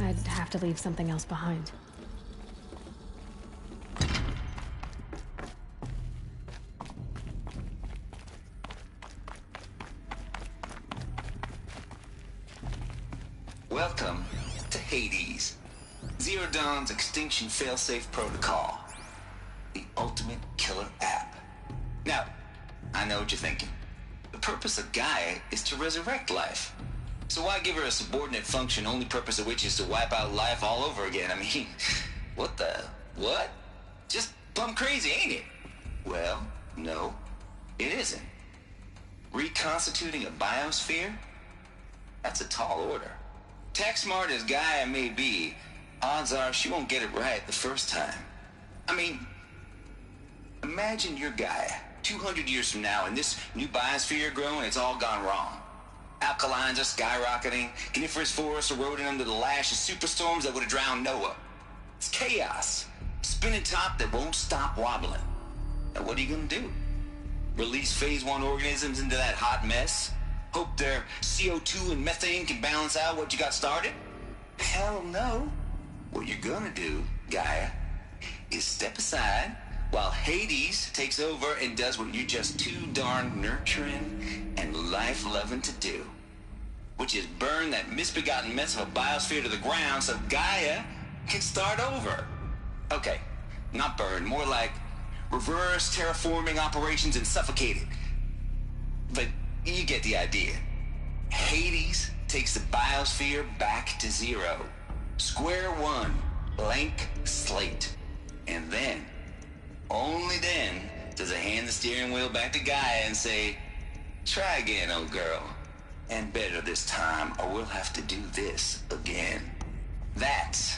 I'd have to leave something else behind. Welcome to Hades, Zero Dawn's extinction failsafe protocol, the ultimate killer app. Now, I know what you're thinking. The purpose of Gaia is to resurrect life. So why give her a subordinate function, only purpose of which is to wipe out life all over again? I mean, what? Just plumb crazy, ain't it? Well, no, it isn't. Reconstituting a biosphere? That's a tall order. Tech smart as Gaia may be, odds are she won't get it right the first time. I mean, imagine you're Gaia, 200 years from now, and this new biosphere growing, it's all gone wrong. Alkalines are skyrocketing, coniferous forests eroding under the lash of superstorms that would have drowned Noah. It's chaos. Spinning top that won't stop wobbling. Now what are you gonna do? Release phase 1 organisms into that hot mess? Hope their CO2 and methane can balance out what you got started? Hell no. What you're gonna do, Gaia, is step aside while Hades takes over and does what you're just too darn nurturing and life-loving to do. Which is burn that misbegotten mess of a biosphere to the ground so Gaia can start over. Okay, not burn, more like reverse terraforming operations and suffocate it. But you get the idea. Hades takes the biosphere back to zero. Square one, blank slate. And then, only then, does it hand the steering wheel back to Gaia and say, try again, old girl. And better this time, or we'll have to do this again. That's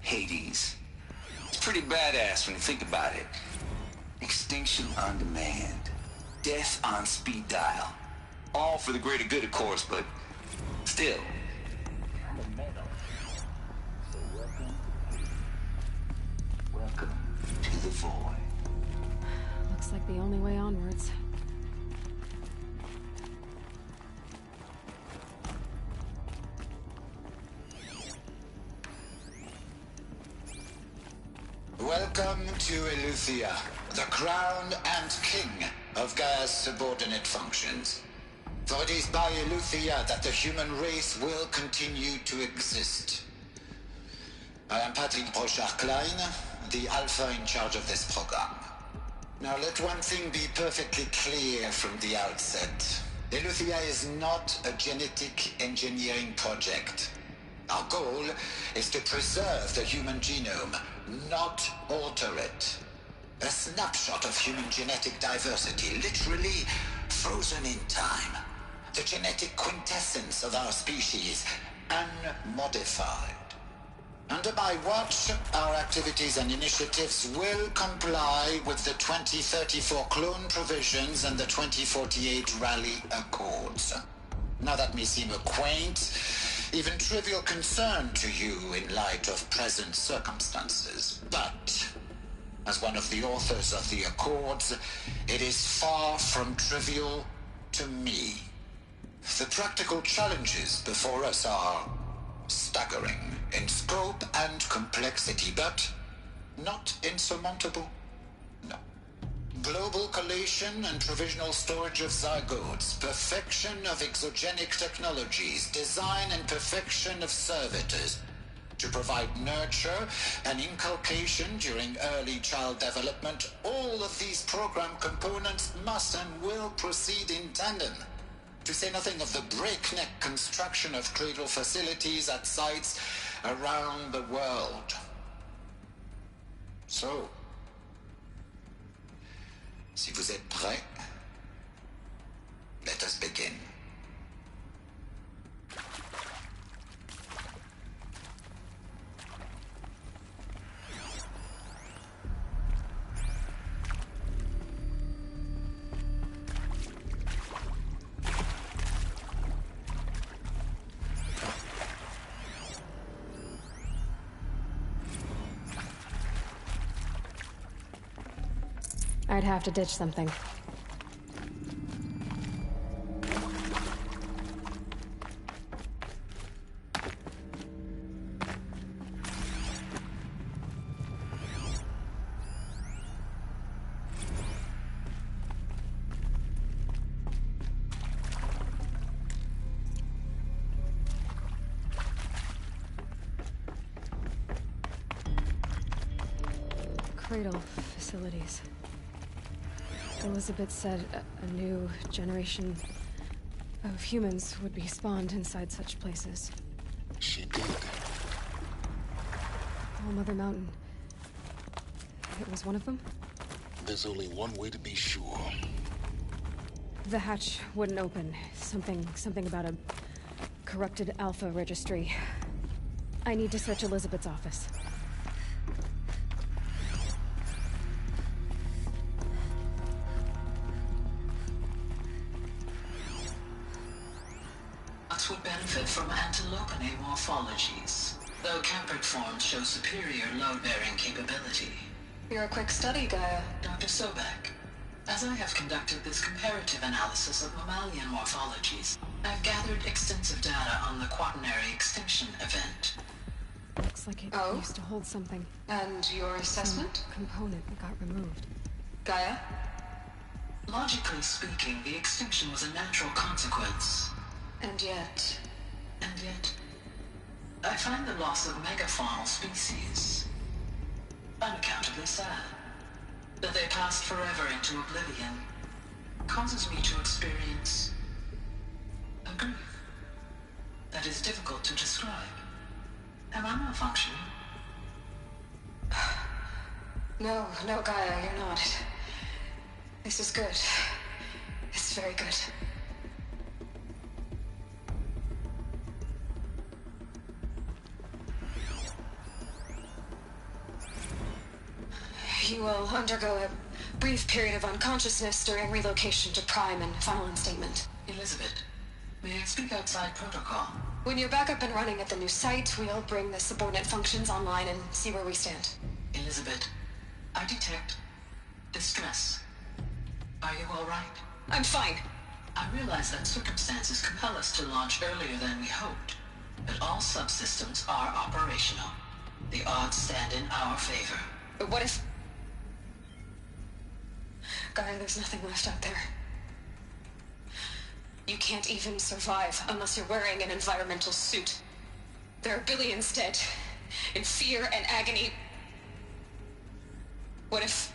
Hades. It's pretty badass when you think about it. Extinction on demand. Death on speed dial. All for the greater good, of course, but still. So welcome to the void. Looks like the only way onwards. Welcome to Eleuthia, the crown and king of Gaia's subordinate functions. For it is by Eleuthia that the human race will continue to exist. I am Patrick Brochard-Klein, the Alpha in charge of this program. Now let one thing be perfectly clear from the outset. Eleuthia is not a genetic engineering project. Our goal is to preserve the human genome, not alter it. A snapshot of human genetic diversity, literally frozen in time. The genetic quintessence of our species, unmodified. Under my watch, our activities and initiatives will comply with the 2034 clone provisions and the 2048 Raleigh Accords. Now that may seem a quaint, even trivial concern to you in light of present circumstances, but as one of the authors of the Accords, it is far from trivial to me. The practical challenges before us are staggering in scope and complexity, but not insurmountable. No. Global collation and provisional storage of zygotes, perfection of exogenic technologies, design and perfection of servitors, to provide nurture and inculcation during early child development. All of these program components must and will proceed in tandem. To say nothing of the breakneck construction of cradle facilities at sites around the world. So, si vous êtes prêts, let us begin. I'd have to ditch something. Cradle facilities. Elizabeth said a new generation of humans would be spawned inside such places. She did. All Mother Mountain. It was one of them? There's only one way to be sure. The hatch wouldn't open. Something about a corrupted Alpha registry. I need to search Elizabeth's office. Would benefit from antilopine morphologies, though Campered forms show superior load-bearing capability. You're a quick study, Gaia. Dr. Sobek, as I have conducted this comparative analysis of mammalian morphologies, I've gathered extensive data on the Quaternary extinction event. Looks like it used to hold something. And your assessment? Some component got removed. Gaia? Logically speaking, the extinction was a natural consequence. And yet, I find the loss of megafaunal species unaccountably sad. That they passed forever into oblivion causes me to experience a grief that is difficult to describe. Am I malfunctioning? No, Gaia, you're not. This is good. It's very good. You will undergo a brief period of unconsciousness during relocation to Prime and final instatement. Elizabeth, may I speak outside protocol? When you're back up and running at the new site, we'll bring the subordinate functions online and see where we stand. Elizabeth, I detect distress. Are you all right? I'm fine. I realize that circumstances compel us to launch earlier than we hoped, but all subsystems are operational. The odds stand in our favor. But what if... Gaia, there's nothing left out there. You can't even survive unless you're wearing an environmental suit. There are billions dead, in fear and agony. What if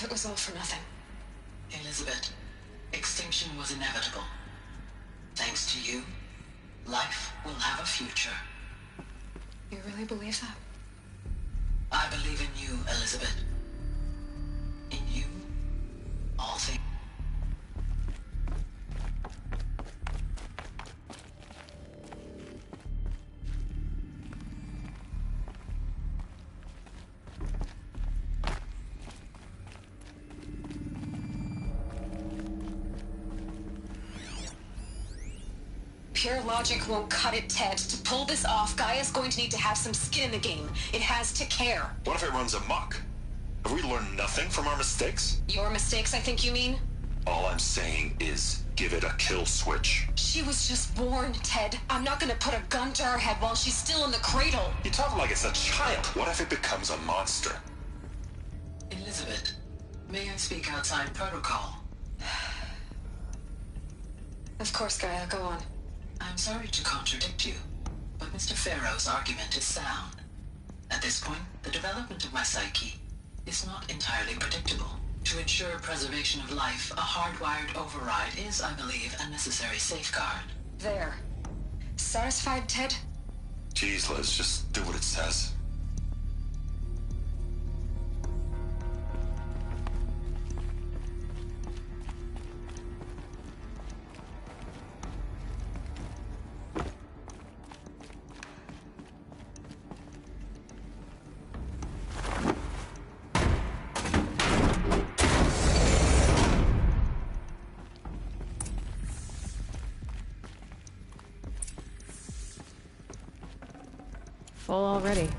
it was all for nothing? Elizabeth, extinction was inevitable. Thanks to you, life will have a future. You really believe that? I believe in you, Elizabeth. In you, all things. Pure logic won't cut it, Ted. To pull this off, Gaia's going to need to have some skin in the game. It has to care. What if it runs amok? Have we learned nothing from our mistakes? Your mistakes, I think you mean? All I'm saying is, give it a kill switch. She was just born, Ted. I'm not gonna put a gun to her head while she's still in the cradle. You talk like it's a child. What if it becomes a monster? Elizabeth, may I speak outside protocol? Of course, Gaia, go on. I'm sorry to contradict you, but Mr. Farrow's argument is sound. At this point, the development of my psyche is not entirely predictable. To ensure preservation of life, a hardwired override is, I believe, a necessary safeguard. There. Satisfied, Ted? Jeez, Liz, just do what it says. Full already.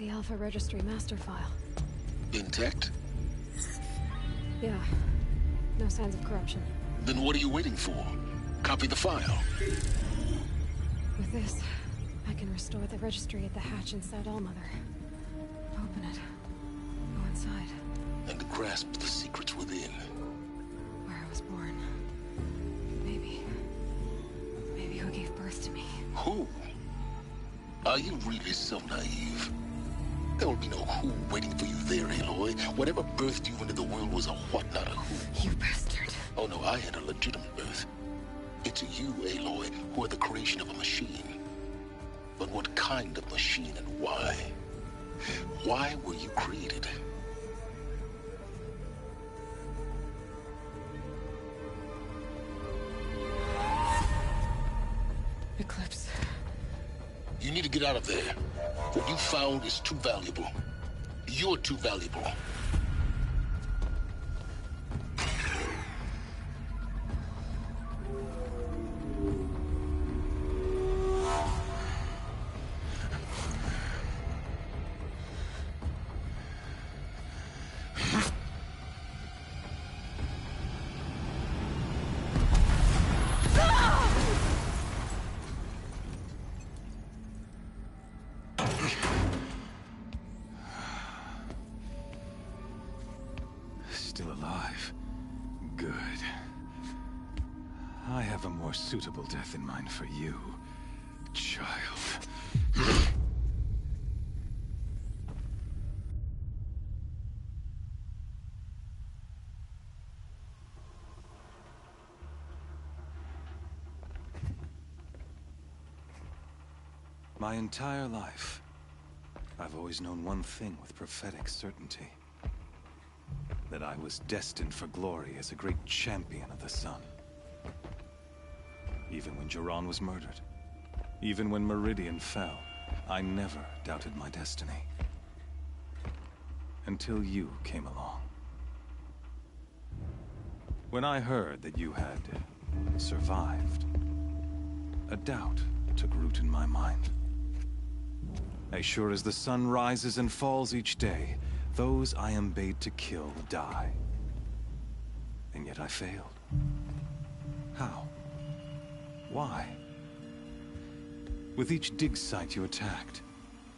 The Alpha Registry master file. Intact? Yeah. No signs of corruption. Then what are you waiting for? Copy the file. With this, I can restore the registry at the hatch inside Allmother. Open it. Go inside. And grasp the secrets within. Where I was born. Maybe who gave birth to me. Who? Are you really so naive? There will be no who waiting for you there, Aloy. Whatever birthed you into the world was a what, not a who. You bastard. Oh no, I had a legitimate birth. It's you, Aloy, who are the creation of a machine. But what kind of machine and why? Why were you created? Eclipse. You need to get out of there. What you found is too valuable. You're too valuable. Still alive. Good. I have a more suitable death in mind for you, child. My entire life, I've always known one thing with prophetic certainty. That I was destined for glory as a great champion of the sun. Even when Jiran was murdered, even when Meridian fell, I never doubted my destiny. Until you came along. When I heard that you had survived, a doubt took root in my mind. As sure as the sun rises and falls each day, those I am bade to kill die. And yet I failed. How? Why? With each dig site you attacked,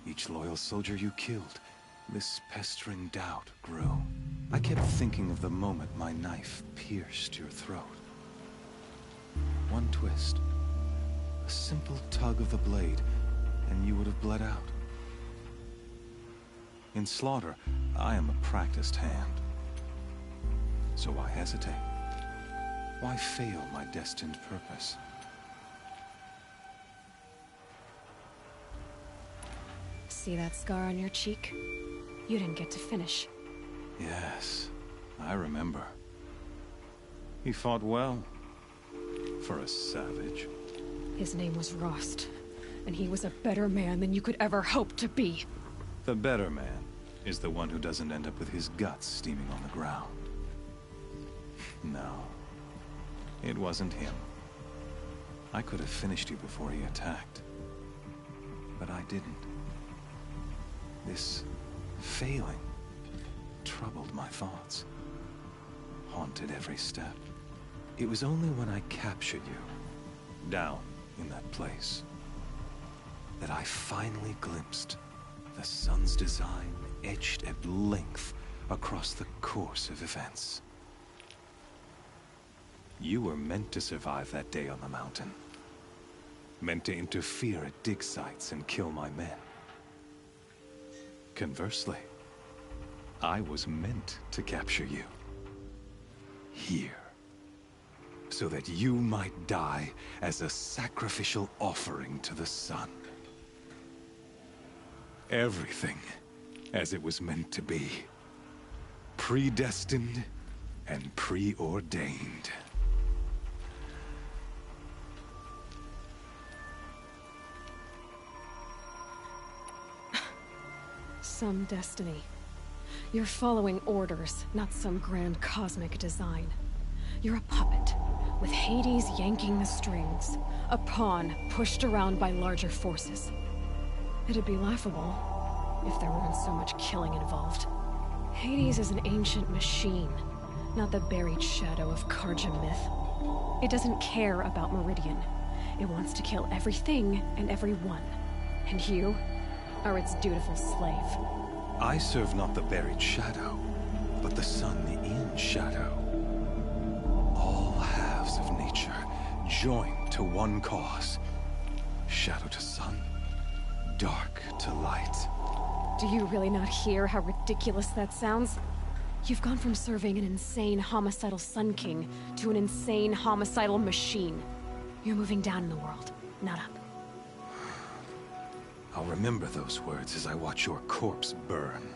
each loyal soldier you killed, this pestering doubt grew. I kept thinking of the moment my knife pierced your throat. One twist, a simple tug of the blade, and you would have bled out. In slaughter, I am a practiced hand. So why hesitate? Why fail my destined purpose? See that scar on your cheek? You didn't get to finish. Yes, I remember. He fought well. For a savage. His name was Rost, and he was a better man than you could ever hope to be. The better man is the one who doesn't end up with his guts steaming on the ground. No, it wasn't him. I could have finished you before he attacked. But I didn't. This failing troubled my thoughts, haunted every step. It was only when I captured you, down in that place, that I finally glimpsed the sun's design etched at length across the course of events. You were meant to survive that day on the mountain. Meant to interfere at dig sites and kill my men. Conversely, I was meant to capture you. Here. So that you might die as a sacrificial offering to the sun. Everything as it was meant to be. Predestined and preordained. Some destiny. You're following orders, not some grand cosmic design. You're a puppet, with Hades yanking the strings. A pawn pushed around by larger forces. It'd be laughable, if there weren't so much killing involved. Hades is an ancient machine, not the buried shadow of Karja myth. It doesn't care about Meridian. It wants to kill everything and everyone. And you are its dutiful slave. I serve not the buried shadow, but the sun in shadow. All halves of nature joined to one cause. Shadow to sun, dark to light. Do you really not hear how ridiculous that sounds? You've gone from serving an insane homicidal Sun King to an insane homicidal machine. You're moving down in the world, not up. I'll remember those words as I watch your corpse burn.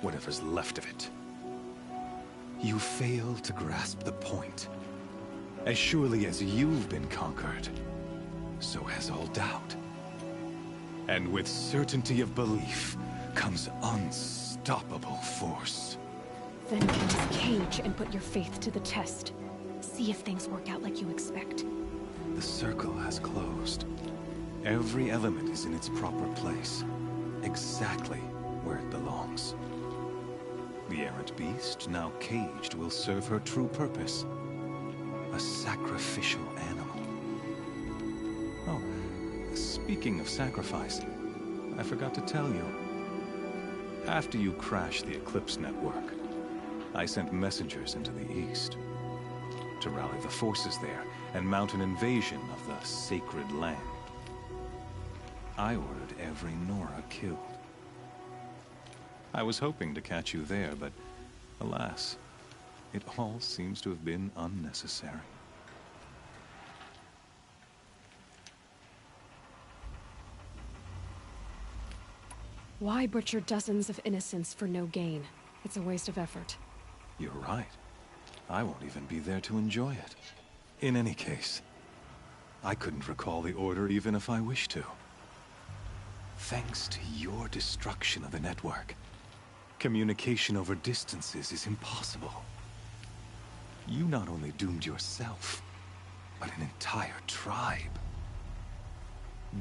Whatever's left of it. You fail to grasp the point. As surely as you've been conquered, so has all doubt. And with certainty of belief comes unstoppable force. Then get in this cage and put your faith to the test. See if things work out like you expect. The circle has closed. Every element is in its proper place, exactly where it belongs. The errant beast, now caged, will serve her true purpose. A sacrificial animal. Oh, speaking of sacrifice, I forgot to tell you. After you crashed the Eclipse network, I sent messengers into the east to rally the forces there and mount an invasion of the sacred land. I ordered every Nora killed. I was hoping to catch you there, but alas, it all seems to have been unnecessary. Why butcher dozens of innocents for no gain? It's a waste of effort. You're right. I won't even be there to enjoy it. In any case, I couldn't recall the order even if I wished to. Thanks to your destruction of the network, communication over distances is impossible. You not only doomed yourself, but an entire tribe.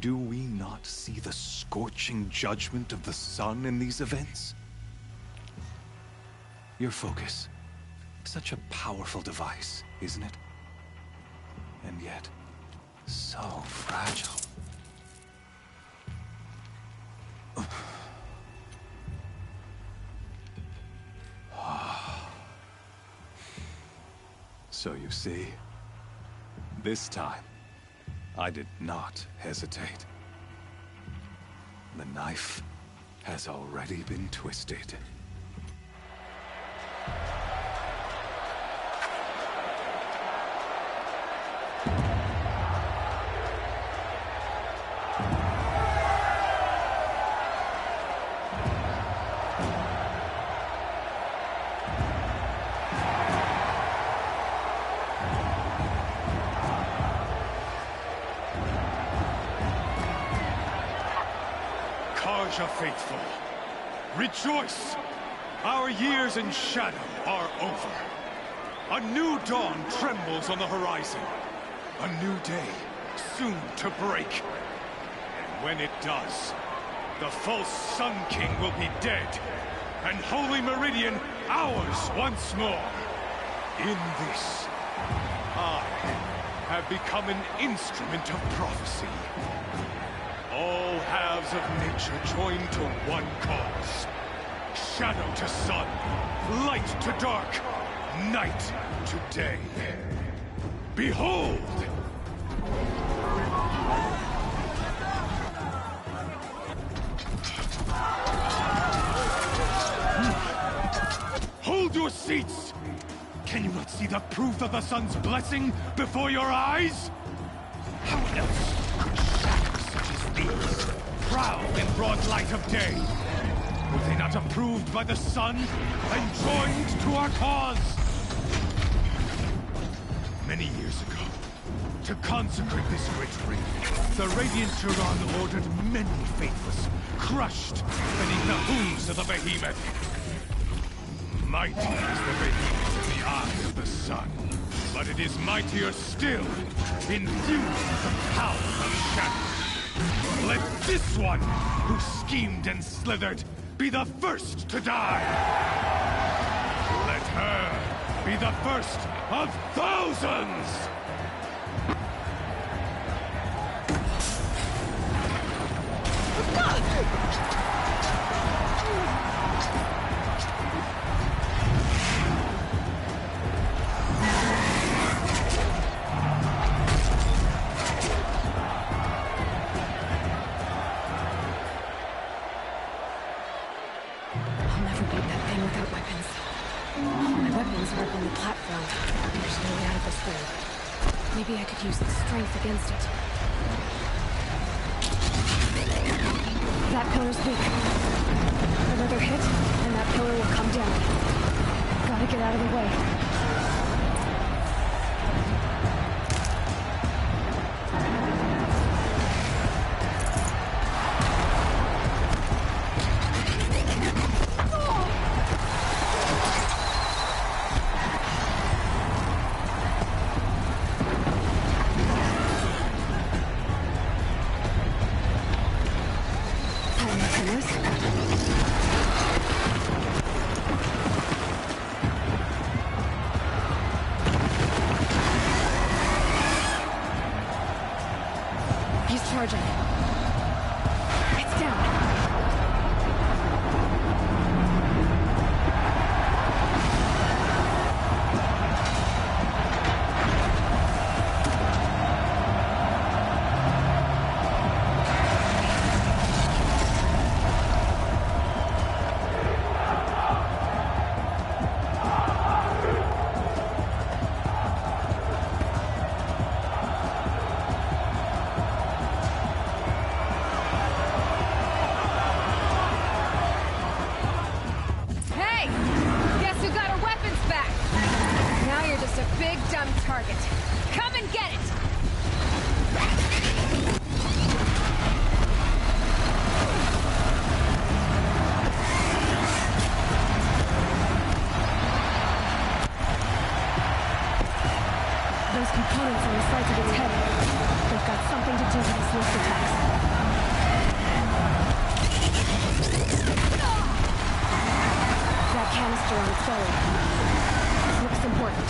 Do we not see the scorching judgment of the sun in these events? Your focus, such a powerful device, isn't it? And yet, so fragile. So you see, this time, I did not hesitate. The knife has already been twisted. Karja faithful, rejoice! Our years in shadow are over. A new dawn trembles on the horizon. A new day, soon to break. And when it does, the false Sun King will be dead, and Holy Meridian ours once more. In this, I have become an instrument of prophecy. All halves of nature join to one cause. Shadow to sun, light to dark, night to day. Behold! Hold your seats! Can you not see the proof of the sun's blessing before your eyes? How else could shadows such as these prowl in broad light of day? Were they not approved by the sun and joined to our cause? Many years ago, to consecrate this great ring, the Radiant Turan ordered many faithless, crushed beneath the hooves of the behemoth. Mighty is the behemoth in the eye of the sun, but it is mightier still, infused with the power of shadow. Let this one, who schemed and slithered, be the first to die! Let her be the first of thousands! Maybe I could use the strength against it. That pillar's weak. Another hit, and that pillar will come down. Gotta get out of the way. Charging. It's down. Target. Come and get it! Those components on the sides of its head, they've got something to do with its lift attacks. That canister on its belly. This looks important.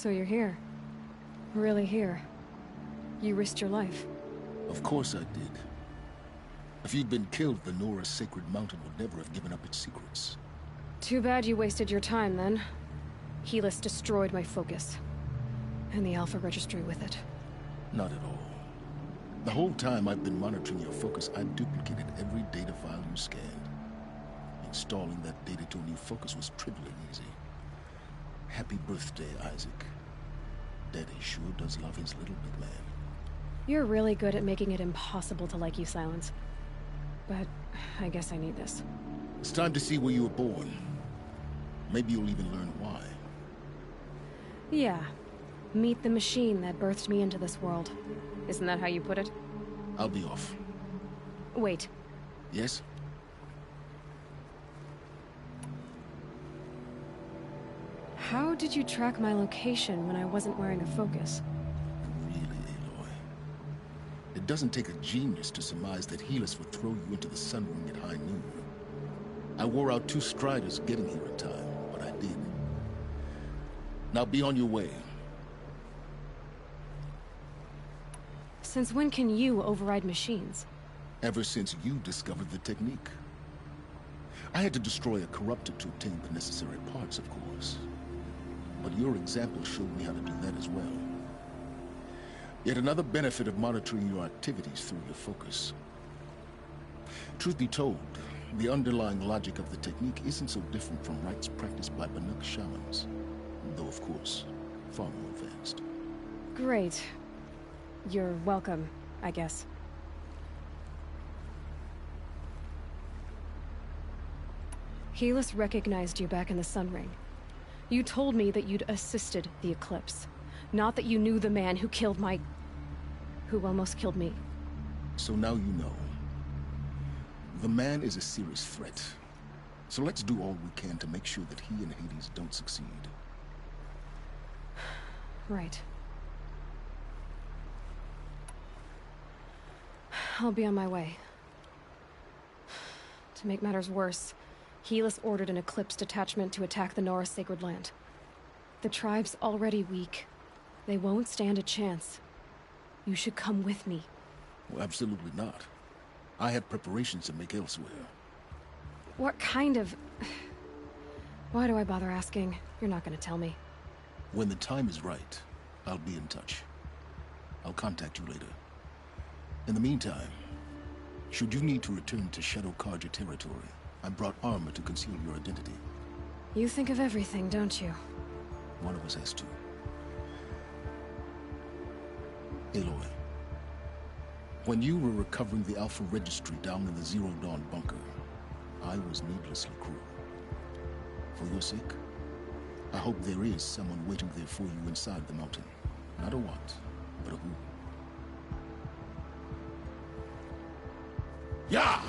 So you're here. Really here. You risked your life. Of course I did. If you'd been killed, the Nora Sacred Mountain would never have given up its secrets. Too bad you wasted your time, then. Helis destroyed my focus. And the Alpha Registry with it. Not at all. The whole time I've been monitoring your focus, I've duplicated every data file you scanned. Installing that data to a new focus was trivially easy. Happy birthday, Isaac. Daddy sure does love his little big man. You're really good at making it impossible to like you, Silence. But I guess I need this. It's time to see where you were born. Maybe you'll even learn why. Yeah. Meet the machine that birthed me into this world. Isn't that how you put it? I'll be off. Wait. Yes? How did you track my location when I wasn't wearing a focus? Really, Aloy? It doesn't take a genius to surmise that Helis would throw you into the Sun Ring at high noon. I wore out 2 Striders getting here in time, but I did. Now be on your way. Since when can you override machines? Ever since you discovered the technique. I had to destroy a corruptor to obtain the necessary parts, of course. But your example showed me how to do that as well. Yet another benefit of monitoring your activities through your focus. Truth be told, the underlying logic of the technique isn't so different from rites practiced by Banuk shamans. Though, of course, far more advanced. Great. You're welcome, I guess. Helis recognized you back in the Sun Ring. You told me that you'd assisted the Eclipse. Not that you knew the man who killed who almost killed me. So now you know. The man is a serious threat. So let's do all we can to make sure that he and Hades don't succeed. Right. I'll be on my way. To make matters worse, Helis ordered an Eclipse detachment to attack the Nora Sacred Land. The tribe's already weak. They won't stand a chance. You should come with me. Well, absolutely not. I have preparations to make elsewhere. What kind of... Why do I bother asking? You're not gonna tell me. When the time is right, I'll be in touch. I'll contact you later. In the meantime, should you need to return to Shadow Carja territory, I brought armor to conceal your identity. You think of everything, don't you? One of us has to. Aloy, when you were recovering the Alpha Registry down in the Zero Dawn bunker, I was needlessly cruel. For your sake, I hope there is someone waiting there for you inside the mountain. Not a what, but a who. Yeah!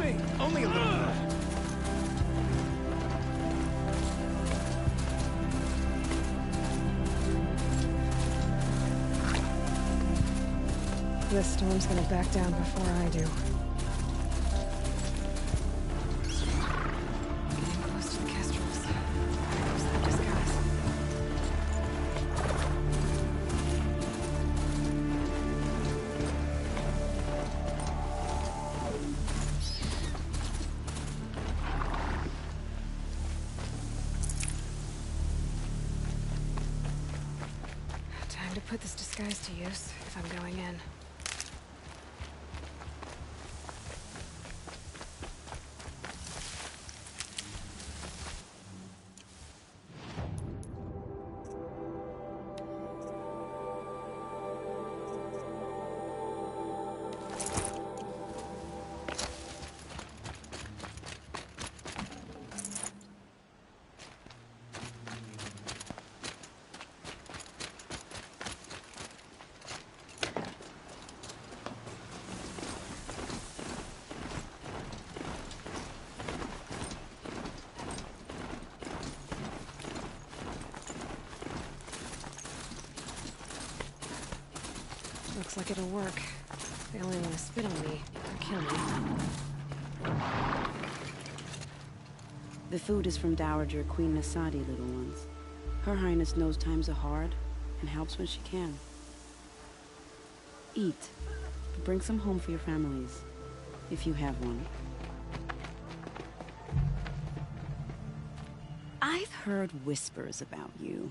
Wait, only a little bit. This storm's gonna back down before I do. Getting close to the Kestrels. There's that disguise. Time to put this disguise to use if I'm going in. Looks like it'll work. They only want to spit on me or kill me. The food is from Dowager Queen Nasadi, little ones. Her Highness knows times are hard and helps when she can. Eat. Bring some home for your families, if you have one. I've heard whispers about you.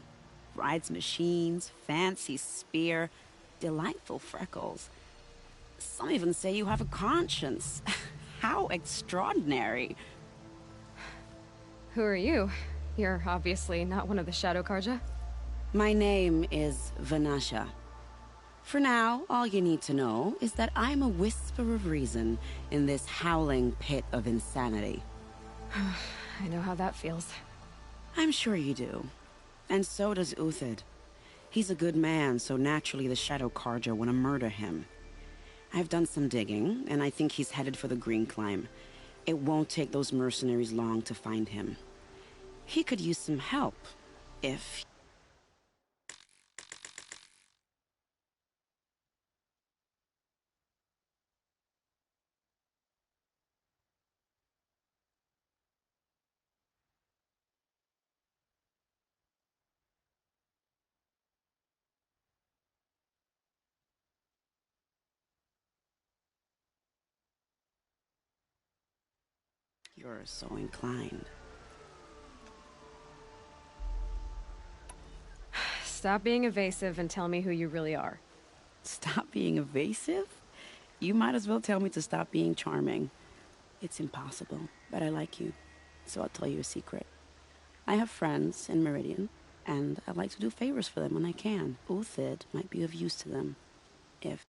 Rides machines, fancy spear, delightful freckles. Some even say you have a conscience. How extraordinary. Who are you? You're obviously not one of the Shadow Carja. My name is Vanasha. For now, all you need to know is that I'm a whisper of reason in this howling pit of insanity. I know how that feels. I'm sure you do. And so does Uthid. He's a good man, so naturally the Shadow Carja want to murder him. I've done some digging, and I think he's headed for the Green Climb. It won't take those mercenaries long to find him. He could use some help, if... You're so inclined. Stop being evasive and tell me who you really are. Stop being evasive? You might as well tell me to stop being charming. It's impossible, but I like you, so I'll tell you a secret. I have friends in Meridian, and I like to do favors for them when I can. Uthid might be of use to them, if